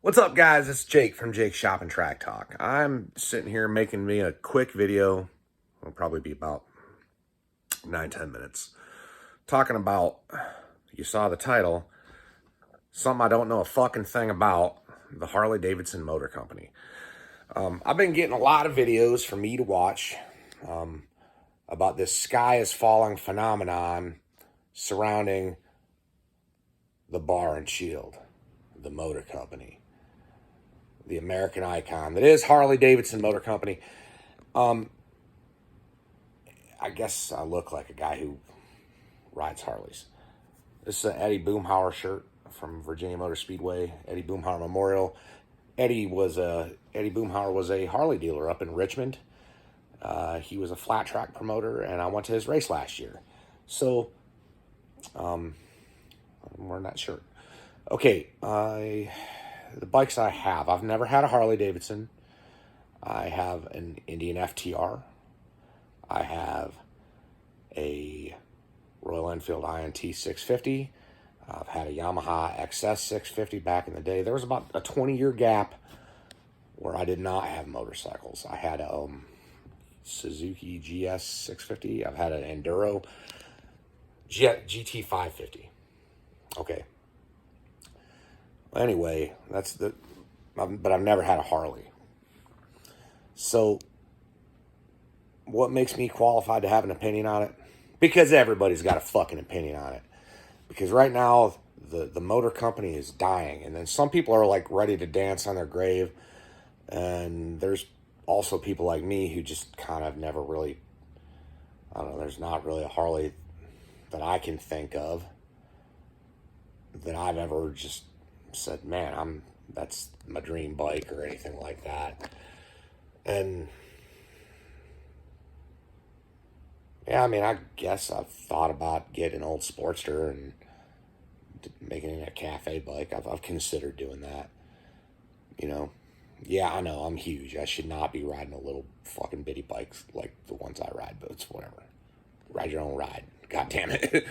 What's up, guys? It's Jake from Jake's Shop and Track Talk. I'm sitting here making me a quick video. It'll probably be about 9-10 minutes. Talking about, you saw the title, something I don't know a fucking thing about, the Harley Davidson Motor Company. I've been getting a lot of videos for me to watch about this sky is falling phenomenon surrounding the bar and shield, the motor company. The American icon that is Harley Davidson Motor Company. I guess I look like a guy who rides Harleys. This is an Eddie Boomhauer shirt from Virginia Motor Speedway, Eddie Boomhauer Memorial. Eddie Boomhauer was a Harley dealer up in Richmond. He was a flat track promoter, and I went to his race last year. So, I'm wearing that shirt. Okay, the bikes I have. I've never had a Harley Davidson. I have an Indian FTR. I have a Royal Enfield INT 650. I've had a Yamaha XS 650 back in the day. There was about a 20-year gap where I did not have motorcycles. I had a Suzuki GS 650. I've had an Enduro GT 550. Okay. Anyway, but I've never had a Harley. So, what makes me qualified to have an opinion on it? Because everybody's got a fucking opinion on it. Because right now, the motor company is dying. And then some people are like ready to dance on their grave. And there's also people like me who just kind of never really, I don't know, there's not really a Harley that I can think of that I've ever just said, man, that's my dream bike or anything like that. And yeah, I mean, I guess I've thought about getting an old Sportster and making it a cafe bike. I've considered doing that. You know, yeah, I know I'm huge. I should not be riding a little fucking bitty bikes like the ones I ride, but it's whatever. Ride your own ride. God damn it.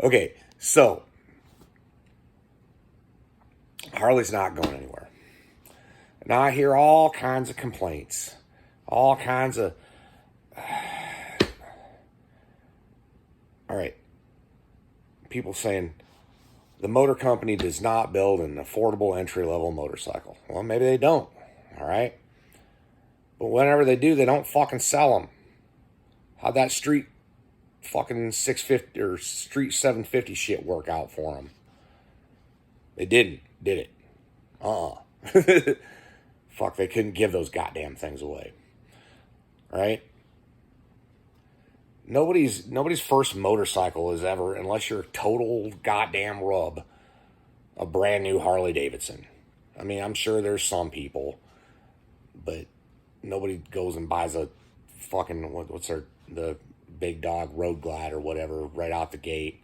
Okay, so Harley's not going anywhere. Now I hear all kinds of complaints. All kinds of... All right. People saying the motor company does not build an affordable entry-level motorcycle. Well, maybe they don't. All right. But whenever they do, they don't fucking sell them. How'd that street fucking 650 or street 750 shit work out for them? They didn't, did it? Fuck, they couldn't give those goddamn things away. Right? Nobody's first motorcycle is ever, unless you're a total goddamn rub, a brand new Harley Davidson. I mean, I'm sure there's some people, but nobody goes and buys a fucking, the big dog Road Glide or whatever right out the gate.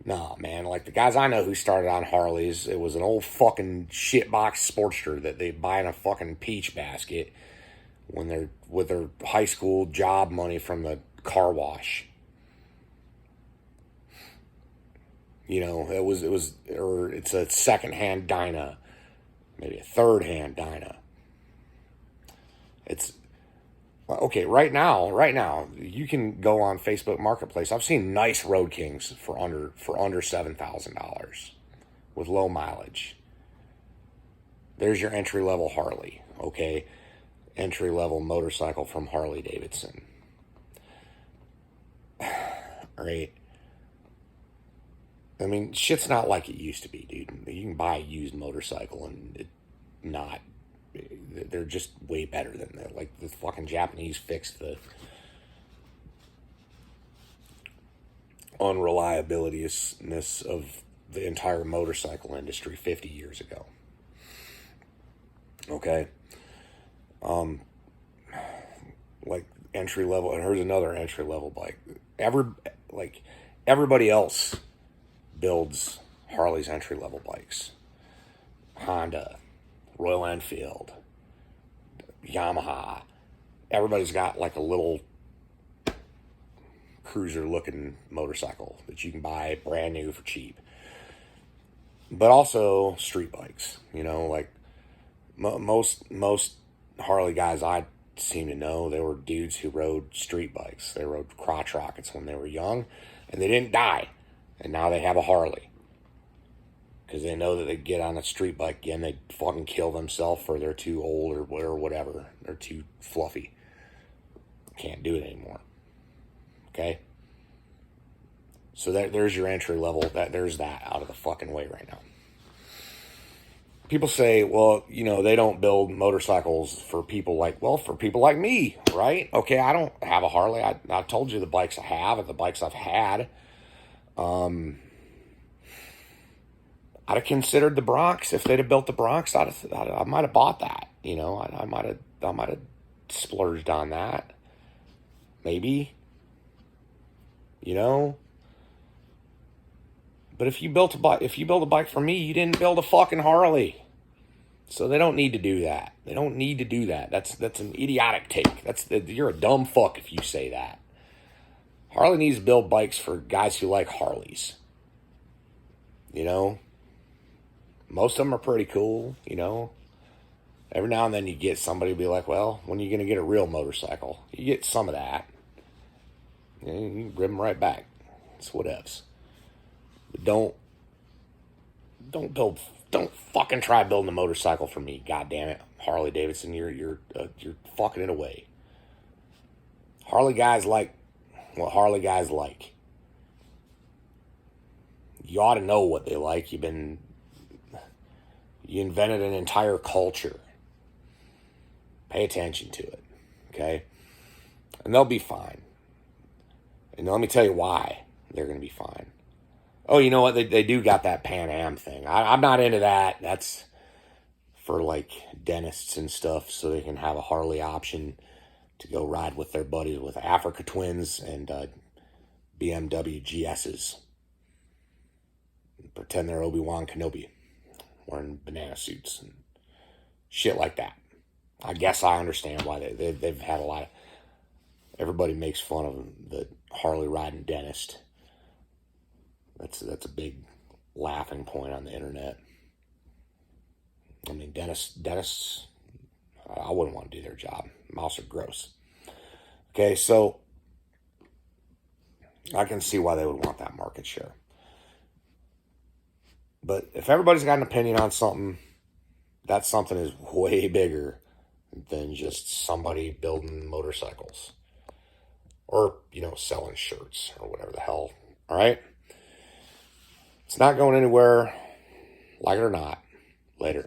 Nah, man, like the guys I know who started on Harleys, it was an old fucking shitbox Sportster that they buy in a fucking peach basket when they're with their high school job money from the car wash. You know, it's a second-hand Dyna, maybe a third-hand Dyna. It's okay. Right now, you can go on Facebook Marketplace. I've seen nice Road Kings for under $7,000 with low mileage. There's your entry-level Harley. Okay, entry-level motorcycle from Harley Davidson. All right. I mean, shit's not like it used to be, dude. You can buy a used motorcycle and they're just way better than that. Like the fucking Japanese fixed the unreliabilityness of the entire motorcycle industry 50 years ago. Okay. Like entry level, and here's another entry level bike. Everybody else builds Harley's entry level bikes. Honda, Royal Enfield, Yamaha. Everybody's got like a little cruiser looking motorcycle that you can buy brand new for cheap. but also street bikes. Like most Harley guys I seem to know, they were dudes who rode street bikes. They rode crotch rockets when they were young, and they didn't die, and now they have a Harley because they know that they get on a street bike again, they fucking kill themselves, or they're too old or whatever. They're too fluffy. Can't do it anymore. Okay. So there's your entry level. There's that out of the fucking way right now. People say, well, they don't build motorcycles for people like me, right? Okay, I don't have a Harley. I told you the bikes I have and the bikes I've had. I'd have considered the Bronx. If they'd have built the Bronx, I might have bought that. I might have splurged on that. Maybe. But if you build a bike for me, you didn't build a fucking Harley. So they don't need to do that. They don't need to do that. That's an idiotic take. You're a dumb fuck if you say that. Harley needs to build bikes for guys who like Harleys. Most of them are pretty cool, Every now and then you get somebody to be like, well, when are you going to get a real motorcycle? You get some of that. You rip them right back. It's whatevs. But don't fucking try building a motorcycle for me. God damn it, Harley Davidson, you're fucking it away. Harley guys like what Harley guys like. You ought to know what they like. You invented an entire culture. Pay attention to it, okay? And they'll be fine. And let me tell you why they're going to be fine. Oh, you know what? They do got that Pan Am thing. I'm not into that. That's for like dentists and stuff, so they can have a Harley option to go ride with their buddies with Africa Twins and BMW GSs. Pretend they're Obi-Wan Kenobi wearing banana suits and shit like that. I guess I understand why they've had a lot of... Everybody makes fun of the Harley riding dentist. That's a big laughing point on the internet. I mean, dentists, I wouldn't want to do their job. Mouths are gross. Okay, so I can see why they would want that market share. But if everybody's got an opinion on something, that something is way bigger than just somebody building motorcycles. Or, selling shirts or whatever the hell. All right? It's not going anywhere, like it or not. Later.